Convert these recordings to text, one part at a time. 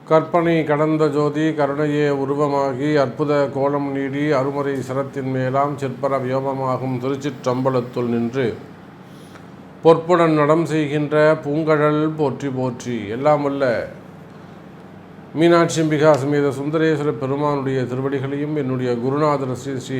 கற்பனை கடந்த ஜோதி கருணையே உருவமாகி அற்புத கோலம் நீடி அருமறை சிரத்தின் மேலாம் சிற்பர வியோகமாகும் திருச்சிற்றம்பலத்துள் நின்று பொற்புடன் நடம் செய்கின்ற பூங்கழல் போற்றி போற்றி. எல்லாம் வல்ல மீனாட்சி அம்பிகா சமேத சுந்தரேஸ்வர பெருமானுடைய திருவடிகளையும் என்னுடைய குருநாதர் ஸ்ரீ ஸ்ரீ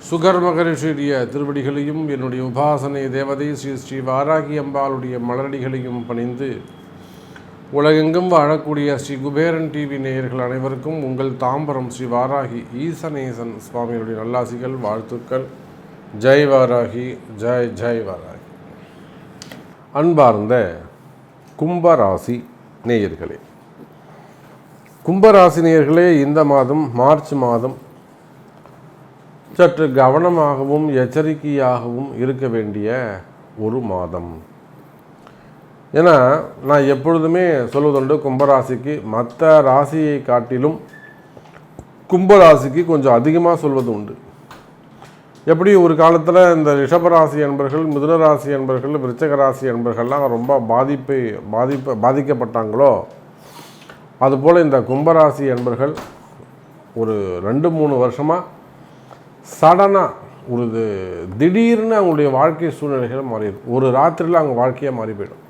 சுகர் மகரிஷியுடைய திருவடிகளையும் என்னுடைய உபாசனை தேவதை ஸ்ரீ ஸ்ரீ வாராகி அம்பாளுடைய மலரடிகளையும் பணிந்து உலகெங்கும் வாழக்கூடிய ஸ்ரீ குபேரன் டிவி நேயர்கள் அனைவருக்கும் உங்கள் தாம்பரம் ஸ்ரீ வாராகி ஈசனேசன் சுவாமியுடைய நல்லாசிகள் வாழ்த்துக்கள். ஜெய் வாராகி, ஜெய் ஜெய் வாராகி. அன்பார்ந்த கும்பராசி நேயர்களே, கும்பராசி நேயர்களே, இந்த மாதம் மார்ச் மாதம் சற்று கவனமாகவும் எச்சரிக்கையாகவும் இருக்க வேண்டிய ஒரு மாதம். ஏன்னா நான் எப்பொழுதுமே சொல்வதுண்டு, கும்பராசிக்கு மற்ற ராசியை காட்டிலும் கும்பராசிக்கு கொஞ்சம் அதிகமாக சொல்வது உண்டு. எப்படி ஒரு காலத்தில் இந்த ரிஷபராசி என்பர்கள், மிதுனராசி என்பர்கள், விருச்சகராசி என்பர்கள்லாம் ரொம்ப பாதிக்கப்பட்டாங்களோ, அதுபோல் இந்த கும்பராசி என்பர்கள் ஒரு 2-3 வருஷமாக சடனாக ஒரு திடீர்னு அவங்களுடைய வாழ்க்கை சூழ்நிலைகள் மாறிடும். ஒரு ராத்திரியில் அவங்க வாழ்க்கையை மாறி போயிடும்.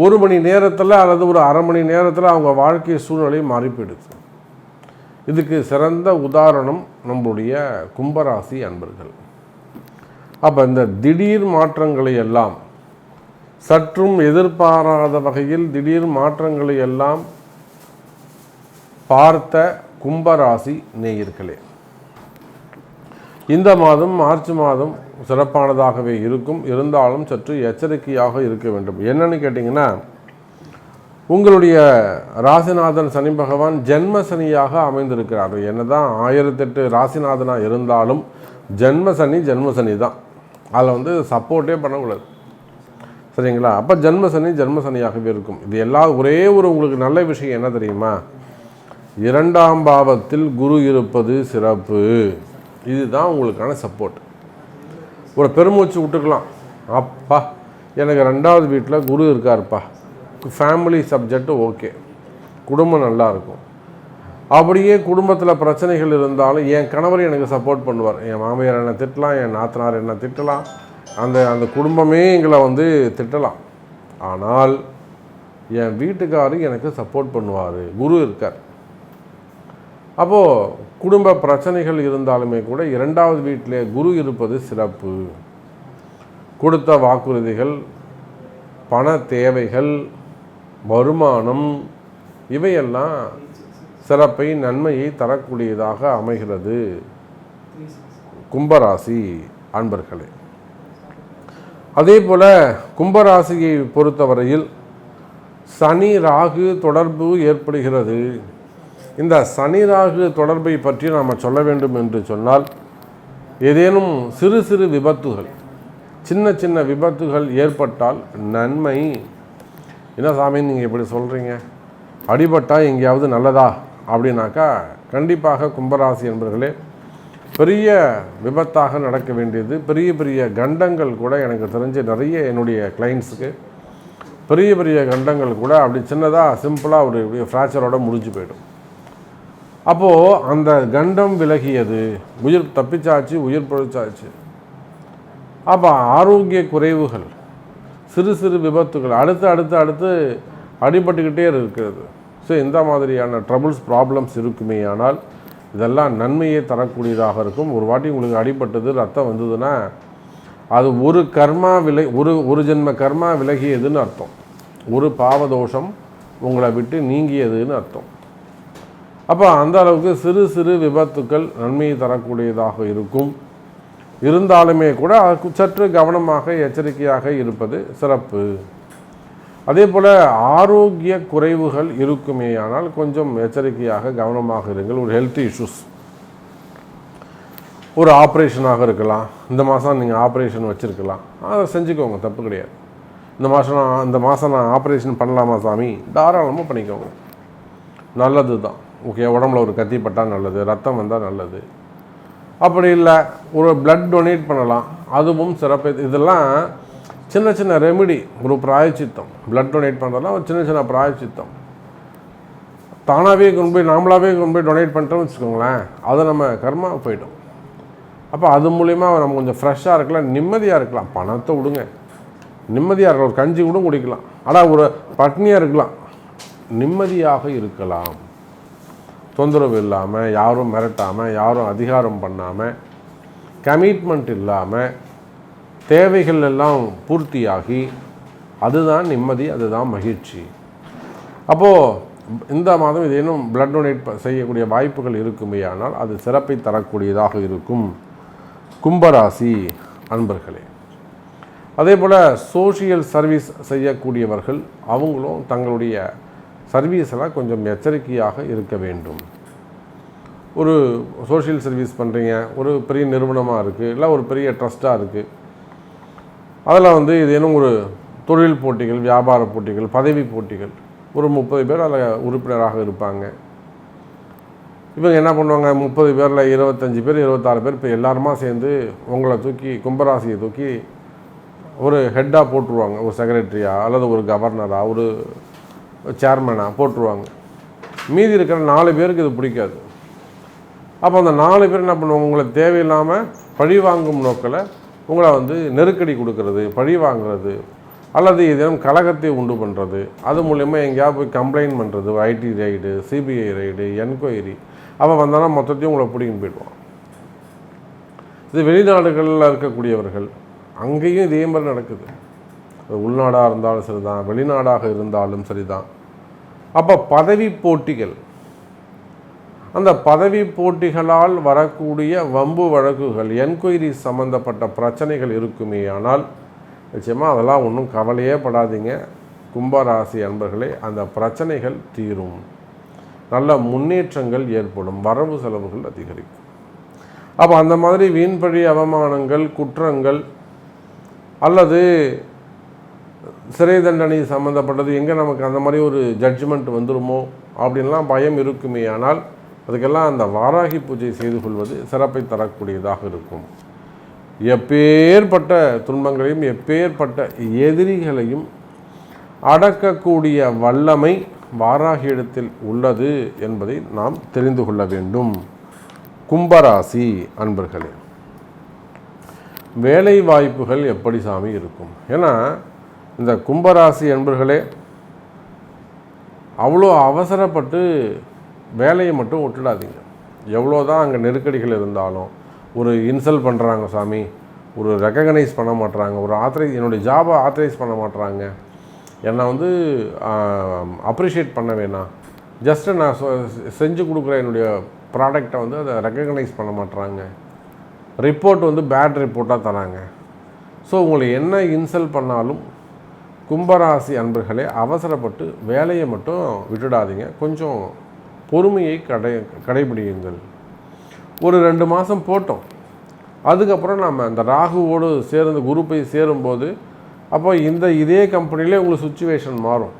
1 மணி நேரத்தில் அல்லது ஒரு அரை மணி நேரத்தில் அவங்க வாழ்க்கை சூழ்நிலை மாறி போயிடுது. இதுக்கு சிறந்த உதாரணம் நம்முடைய கும்பராசி அன்பர்கள். அப்போ இந்த திடீர் மாற்றங்களை எல்லாம், சற்றும் எதிர்பாராத வகையில் திடீர் மாற்றங்களை எல்லாம் பார்த்த கும்பராசி நேயர்களே, இந்த மாதம் மார்ச் மாதம் சிறப்பானதாகவே இருக்கும். இருந்தாலும் சற்று எச்சரிக்கையாக இருக்க வேண்டும். என்னன்னு கேட்டிங்கன்னா, உங்களுடைய ராசிநாதன் சனி பகவான் ஜென்ம சனியாக அமைந்திருக்கிறார். என்னதான் 1008 ராசிநாதனாக இருந்தாலும் ஜென்ம சனி தான். அதில் சப்போர்ட்டே பண்ணக்கூடாது, சரிங்களா? அப்போ ஜென்ம சனியாகவே இருக்கும். இது ஒரே ஒரு உங்களுக்கு நல்ல விஷயம் என்ன தெரியுமா? 2ஆம் பாவத்தில் குரு இருப்பது சிறப்பு. இதுதான் உங்களுக்கான சப்போர்ட். ஒரு பெருமூச்சு விட்டுக்கலாம், அப்பா எனக்கு 2வது வீட்டில் குரு இருக்காருப்பா, ஃபேமிலி சப்ஜெக்ட் ஓகே, குடும்பம் நல்லாயிருக்கும். அப்படியே குடும்பத்தில் பிரச்சனைகள் இருந்தாலும் என் கணவர் எனக்கு சப்போர்ட் பண்ணுவார். என் மாமியார் என்னை திட்டலாம், என் நாத்தனார் என்னை திட்டலாம், அந்த குடும்பமே எங்களை திட்டலாம். ஆனால் என் வீட்டுக்காரர் எனக்கு சப்போர்ட் பண்ணுவார், குரு இருக்கார். அப்போது குடும்ப பிரச்சனைகள் இருந்தாலுமே கூட 2வது வீட்டிலே குரு இருப்பது சிறப்பு. கொடுத்த வாக்குறுதிகள், பண தேவைகள், வருமானம், இவையெல்லாம் சிறப்பை நன்மையை தரக்கூடியதாக அமைகிறது கும்பராசி அன்பர்களே. அதே போல் கும்பராசியை பொறுத்தவரையில் சனி ராகு தொடர்பு ஏற்படுகிறது. இந்த சனி ராகு தொடர்பை பற்றி நாம் சொல்ல வேண்டும் என்று சொன்னால், ஏதேனும் சிறு சிறு விபத்துகள், சின்ன விபத்துகள் ஏற்பட்டால் நன்மை. என்ன சாமி நீங்கள் இப்படி சொல்கிறீங்க, அடிபட்டால் எங்கேயாவது நல்லதா அப்படின்னாக்கா, கண்டிப்பாக கும்பராசி என்பவர்களே, பெரிய விபத்தாக நடக்க வேண்டியது, பெரிய கண்டங்கள் கூட எனக்கு தெரிஞ்ச நிறைய என்னுடைய கிளைண்ட்ஸுக்கு பெரிய கண்டங்கள் கூட அப்படி சின்னதாக சிம்பிளாக ஒரு ஃப்ராக்சரோடு முடிஞ்சு போயிடும். அப்போது அந்த கண்டம் விலகியது, உயிர் தப்பிச்சாச்சு, உயிர் பொழைச்சாச்சு. அப்போ ஆரோக்கிய குறைவுகள், சிறு விபத்துகள் அடுத்து அடிபட்டுக்கிட்டே இருக்கிறது. ஸோ இந்த மாதிரியான ட்ரபுள்ஸ், ப்ராப்ளம்ஸ் இருக்குமே. ஆனால் இதெல்லாம் நன்மையை தரக்கூடியதாக இருக்கும். ஒரு வாட்டி உங்களுக்கு அடிபட்டது, ரத்தம் வந்ததுன்னா அது ஒரு கர்மா ஒரு ஜென்ம கர்மா விலகியதுன்னு அர்த்தம். ஒரு பாவதோஷம் உங்களை விட்டு நீங்கியதுன்னு அர்த்தம். அப்போ அந்த அளவுக்கு சிறு விபத்துக்கள் நன்மையை தரக்கூடியதாக இருக்கும். இருந்தாலுமே கூட சற்று கவனமாக எச்சரிக்கையாக இருப்பது சிறப்பு. அதே போல் ஆரோக்கிய குறைவுகள் இருக்குமேயானால் கொஞ்சம் எச்சரிக்கையாக கவனமாக இருங்கள். ஒரு ஹெல்த் இஷ்யூஸ், ஒரு ஆப்ரேஷனாக இருக்கலாம். இந்த மாதம் நீங்கள் ஆப்ரேஷன் வச்சுருக்கலாம், அதை செஞ்சுக்கோங்க, தப்பு கிடையாது. இந்த மாதம் நான் ஆப்ரேஷன் பண்ணலாமா சாமி, தாராளமாக பண்ணிக்கோங்க, நல்லது தான். ஓகே, உடம்புல ஒரு கத்தி பட்டால் நல்லது, ரத்தம் வந்தால் நல்லது. அப்படி இல்லை ஒரு பிளட் டொனேட் பண்ணலாம், அதுவும் சிறப்பு. இதெல்லாம் சின்ன சின்ன ரெமிடி, ஒரு பிராயச்சித்தம். பிளட் டொனேட் பண்ணுறதுலாம் ஒரு சின்ன சின்ன பிராயச்சித்தம். தானாகவே கொண்டு போய் நாமளாகவே கொண்டு போய் டொனேட் பண்ணிட்டோம்னு வச்சுக்கோங்களேன், அதை நம்ம கர்மா போய்ட்டோம். அப்போ அது மூலிமா நம்ம கொஞ்சம் ஃப்ரெஷ்ஷாக இருக்கலாம், நிம்மதியாக இருக்கலாம். பணத்தை விடுங்க, நிம்மதியாக இருக்கலாம். ஒரு கஞ்சி கூட குடிக்கலாம், ஆனால் ஒரு பட்னியாக இருக்கலாம், நிம்மதியாக இருக்கலாம். தொந்தரவு இல்லாமல், யாரும் மிரட்டாமல், யாரும் அதிகாரம் பண்ணாமல், கமிட்மெண்ட் இல்லாமல், தேவைகள் எல்லாம் பூர்த்தியாகி, அதுதான் நிம்மதி, அதுதான் மகிழ்ச்சி. அப்போது இந்த மாதம் ஏதேனும் பிளட் டொனேட் செய்யக்கூடிய வாய்ப்புகள் இருக்குமே, ஆனால் அது சிறப்பை தரக்கூடியதாக இருக்கும் கும்பராசி அன்பர்களே. அதே போல் சோஷியல் சர்வீஸ் செய்யக்கூடியவர்கள் அவங்களும் தங்களுடைய சர்வீஸெல்லாம் கொஞ்சம் எச்சரிக்கையாக இருக்க வேண்டும். ஒரு சோஷியல் சர்வீஸ் பண்ணுறீங்க, ஒரு பெரிய நிறுவனமாக இருக்குது, இல்லை ஒரு பெரிய ட்ரஸ்ட்டாக இருக்குது, அதில் ஏதேனும் ஒரு தொழில் போட்டிகள், வியாபார போட்டிகள், பதவி போட்டிகள், ஒரு 30 பேர் அதில் உறுப்பினராக இருப்பாங்க. இவங்க என்ன பண்ணுவாங்க, 30 பேரில் 25 பேர் 26 பேர் இப்போ எல்லாருமா சேர்ந்து உங்களை தூக்கி, கும்பராசியை தூக்கி ஒரு ஹெட்டாக போட்டுருவாங்க. ஒரு செக்ரட்டரியாக அல்லது ஒரு கவர்னராக, ஒரு சேர்மனாக போட்டுருவாங்க. மீதி இருக்கிற 4 பேருக்கு இது பிடிக்காது. அப்போ அந்த 4 பேர் என்ன பண்ணுவாங்க, உங்களை தேவையில்லாமல் பழி வாங்கும் நோக்கில் உங்களை நெருக்கடி கொடுக்கறது, பழி வாங்குறது, அல்லது ஏதேனும் கலகத்தை உண்டு பண்ணுறது, அது மூலயமா எங்கேயாவது போய் கம்ப்ளைண்ட் பண்ணுறது, ID ride, CBI ride, enquiry. அப்போ வந்தாலும் மொத்தத்தையும் உங்களை பிடிக்கின்னு போயிடுவான். இது வெளிநாடுகளில் இருக்கக்கூடியவர்கள், அங்கேயும் இதே மாதிரி நடக்குது. உள்நாடாக இருந்தாலும் சரிதான், வெளிநாடாக இருந்தாலும் சரிதான். அப்போ பதவி போட்டிகள், அந்த பதவி போட்டிகளால் வரக்கூடிய வம்பு வழக்குகள், என்கொயரி சம்பந்தப்பட்ட பிரச்சனைகள் இருக்குமே, ஆனால் நிச்சயமாக அதெல்லாம் ஒன்றும் கவலையே படாதீங்க கும்பராசி அன்பர்களே. அந்த பிரச்சனைகள் தீரும், நல்ல முன்னேற்றங்கள் ஏற்படும், வரவு செலவுகள் அதிகரிக்கும். அப்போ அந்த மாதிரி வீண்பழி, அவமானங்கள், குற்றங்கள் அல்லது சிறை தண்டனை சம்மந்தப்பட்டது, எங்கே நமக்கு அந்த மாதிரி ஒரு ஜட்ஜ்மெண்ட் வந்துடுமோ அப்படின்லாம் பயம் இருக்குமே, ஆனால் அதுக்கெல்லாம் அந்த வாராகி பூஜை செய்து கொள்வது சிறப்பை தரக்கூடியதாக இருக்கும். எப்பேற்பட்ட துன்பங்களையும் எப்பேற்பட்ட எதிரிகளையும் அடக்கக்கூடிய வல்லமை வாராகியிடத்தில் உள்ளது என்பதை நாம் தெரிந்து கொள்ள வேண்டும். கும்பராசி அன்பர்களே, வேலை வாய்ப்புகள் எப்படி சாமி இருக்கும்? ஏன்னா இந்த கும்பராசி அன்பர்களே அவ்வளோ அவசரப்பட்டு வேலையை மட்டும் விட்டுடாதீங்க. எவ்வளோதான் அங்கே நெருக்கடிகள் இருந்தாலும், ஒரு இன்சல்ட் பண்ணுறாங்க சாமி, ஒரு ரெக்கக்னைஸ் பண்ண மாட்டுறாங்க, ஒரு என்னுடைய ஜாபை ஆத்தரைஸ் பண்ண மாட்டுறாங்க, என்னை அப்ரிஷியேட் பண்ண வேணாம், ஜஸ்ட்டு நான் செஞ்சு கொடுக்குற என்னுடைய ப்ராடக்டை அதை ரெக்கக்னைஸ் பண்ண மாட்டுறாங்க, ரிப்போர்ட் பேட் ரிப்போர்ட்டாக தராங்க. ஸோ உங்களை என்ன இன்சல்ட் பண்ணாலும் கும்பராசி அன்பர்களே அவசரப்பட்டு வேலையை மட்டும் விட்டுடாதீங்க. கொஞ்சம் பொறுமையை கடைபிடியுங்கள். ஒரு 2 மாதம் போட்டோம், அதுக்கப்புறம் நம்ம அந்த ராகுவோடு சேர்ந்து குரூப்பை சேரும்போது அப்போ இதே கம்பெனிலே உங்களுக்கு சுச்சுவேஷன் மாறும்.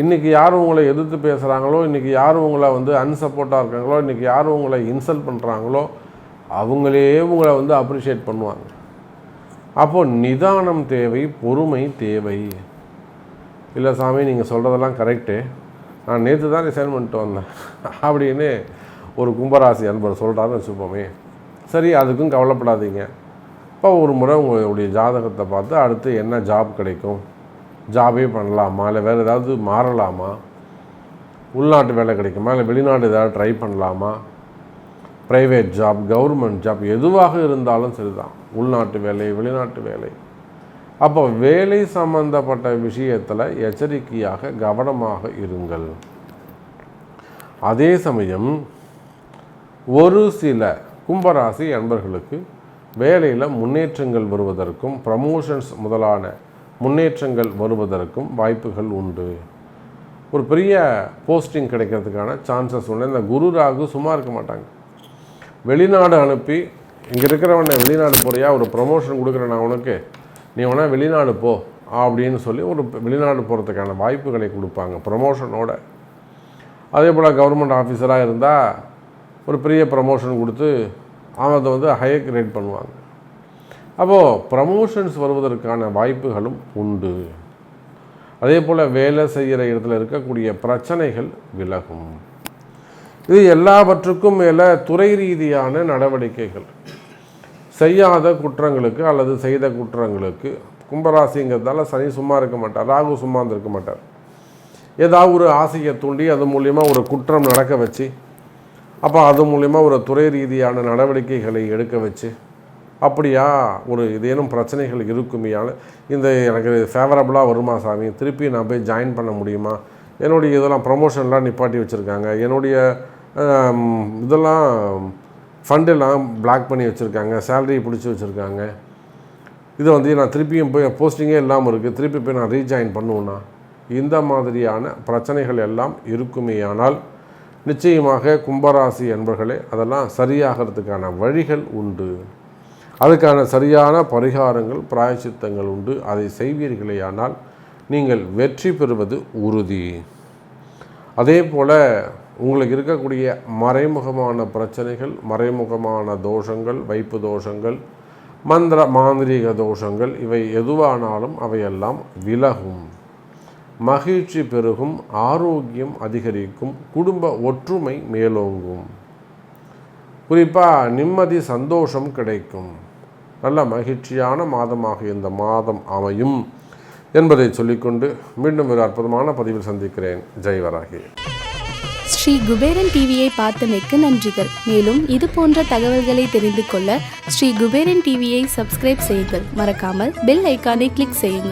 இன்றைக்கி யார் உங்களை எதிர்த்து பேசுகிறாங்களோ, இன்றைக்கி யார் உங்களை அன்சப்போர்ட்டாக இருக்காங்களோ, இன்றைக்கி யார் உங்களை இன்சல்ட் பண்ணுறாங்களோ அவங்களே உங்களை அப்ரிஷியேட் பண்ணுவாங்க. அப்போது நிதானம் தேவை, பொறுமை தேவை. இல்லை சாமி நீங்கள் சொல்கிறதெல்லாம் கரெக்டு, நான் நேற்று தான் ரிசைன் பண்ணிட்டு வந்தேன் அப்படின்னு ஒரு கும்பராசி அன்பர் சொல்கிறாருன்னு வச்சுப்போமே, சரி அதுக்கும் கவலைப்படாதீங்க. இப்போ ஒரு முறை உங்களுடைய ஜாதகத்தை பார்த்து அடுத்து என்ன ஜாப் கிடைக்கும், ஜாபே பண்ணலாமா, இல்லை வேறு ஏதாவது மாறலாமா, உள்நாட்டு வேலை கிடைக்குமா, இல்லை வெளிநாடு ஏதாவது ட்ரை பண்ணலாமா, ப்ரைவேட் ஜாப், கவர்மெண்ட் ஜாப் எதுவாக இருந்தாலும் சரிதான், உள்நாட்டு வேலை, வெளிநாட்டு வேலை. அப்போ வேலை சம்பந்தப்பட்ட விஷயத்தில் எச்சரிக்கையாக கவனமாக இருங்கள். அதே சமயம் ஒரு சில கும்பராசி அன்பர்களுக்கு வேலையில் முன்னேற்றங்கள் வருவதற்கும், ப்ரமோஷன்ஸ் முதலான முன்னேற்றங்கள் வருவதற்கும் வாய்ப்புகள் உண்டு. ஒரு பெரிய போஸ்டிங் கிடைக்கிறதுக்கான சான்சஸ் உண்டு. இந்த குரு ராகு சும்மா இருக்க மாட்டாங்க. வெளிநாடு அனுப்பி, இங்கே இருக்கிறவனை வெளிநாடு போறியா, ஒரு ப்ரமோஷன் கொடுக்குறேன் நான் உனக்கு, நீ வேணா வெளிநாடு போ அப்படின்னு சொல்லி ஒரு வெளிநாடு போகிறதுக்கான வாய்ப்புகளை கொடுப்பாங்க ப்ரமோஷனோட. அதே போல் கவர்மெண்ட் ஆஃபீஸராக இருந்தால் ஒரு பெரிய ப்ரமோஷன் கொடுத்து அதை ஹையர் கிரேட் பண்ணுவாங்க. அப்போது ப்ரமோஷன்ஸ் வருவதற்கான வாய்ப்புகளும் உண்டு. அதே போல் வேலை செய்கிற இடத்துல இருக்கக்கூடிய பிரச்சனைகள் விலகும். இது எல்லாவற்றுக்கும் மேலே துறை ரீதியான நடவடிக்கைகள், செய்யாத குற்றங்களுக்கு அல்லது செய்த குற்றங்களுக்கு, கும்பராசிங்கிறதால சனி சும்மா இருக்க மாட்டார், ராகு சும்மா இருக்க மாட்டார். ஏதாவது ஒரு ஆசையை தூண்டி அது மூலிமா ஒரு குற்றம் நடக்க வச்சு, அப்போ அது மூலிமா ஒரு துறை ரீதியான நடவடிக்கைகளை எடுக்க வச்சு, அப்படியா ஒரு ஏதேனும் பிரச்சனைகள் இருக்குமையான இந்த எனக்கு ஃபேவரபுளாக வருமா சாமி, திருப்பி நான் போய் ஜாயின் பண்ண முடியுமா, என்னுடைய இதெல்லாம் ப்ரமோஷன்லாம் நிப்பாட்டி வச்சுருக்காங்க, என்னுடைய இதெல்லாம் ஃபண்டெல்லாம் பிளாக் பண்ணி வச்சுருக்காங்க, சேலரி பிடிச்சி வச்சுருக்காங்க, இதை நான் திருப்பியும் போய் போஸ்டிங்கே இல்லாமல் இருக்குது, திருப்பி போய் நான் ரீஜாயின் பண்ணுவேன்னா, இந்த மாதிரியான பிரச்சனைகள் எல்லாம் இருக்குமேயானால் நிச்சயமாக கும்பராசி என்பர்களே அதெல்லாம் சரியாகிறதுக்கான வழிகள் உண்டு. அதுக்கான சரியான பரிகாரங்கள் பிராயச்சித்தங்கள் உண்டு. அதை செய்வீர்களேயானால் நீங்கள் வெற்றி பெறுவது உறுதி. அதே போல் உங்களுக்கு இருக்கக்கூடிய மறைமுகமான பிரச்சனைகள், மறைமுகமான தோஷங்கள், வைப்பு தோஷங்கள், மாந்திரீக தோஷங்கள், இவை எதுவானாலும் அவையெல்லாம் விலகும். மகிழ்ச்சி பெருகும், ஆரோக்கியம் அதிகரிக்கும், குடும்ப ஒற்றுமை மேலோங்கும், குறிப்பாக நிம்மதி சந்தோஷம் கிடைக்கும். நல்ல மகிழ்ச்சியான மாதமாக இந்த மாதம் அமையும் என்பதை சொல்லிக்கொண்டு மீண்டும் ஒரு அற்புதமான பதிவில் சந்திக்கிறேன். ஜெய் வராகி. ஸ்ரீ குபேரன் டிவியை பார்த்தமைக்கு நன்றிகள். மேலும் இது போன்ற தகவல்களை தெரிந்து கொள்ள ஸ்ரீ குபேரன் டிவியை சப்ஸ்கிரைப் செய்யுங்கள். மறக்காமல் பெல் ஐக்கானை கிளிக் செய்யுங்கள்.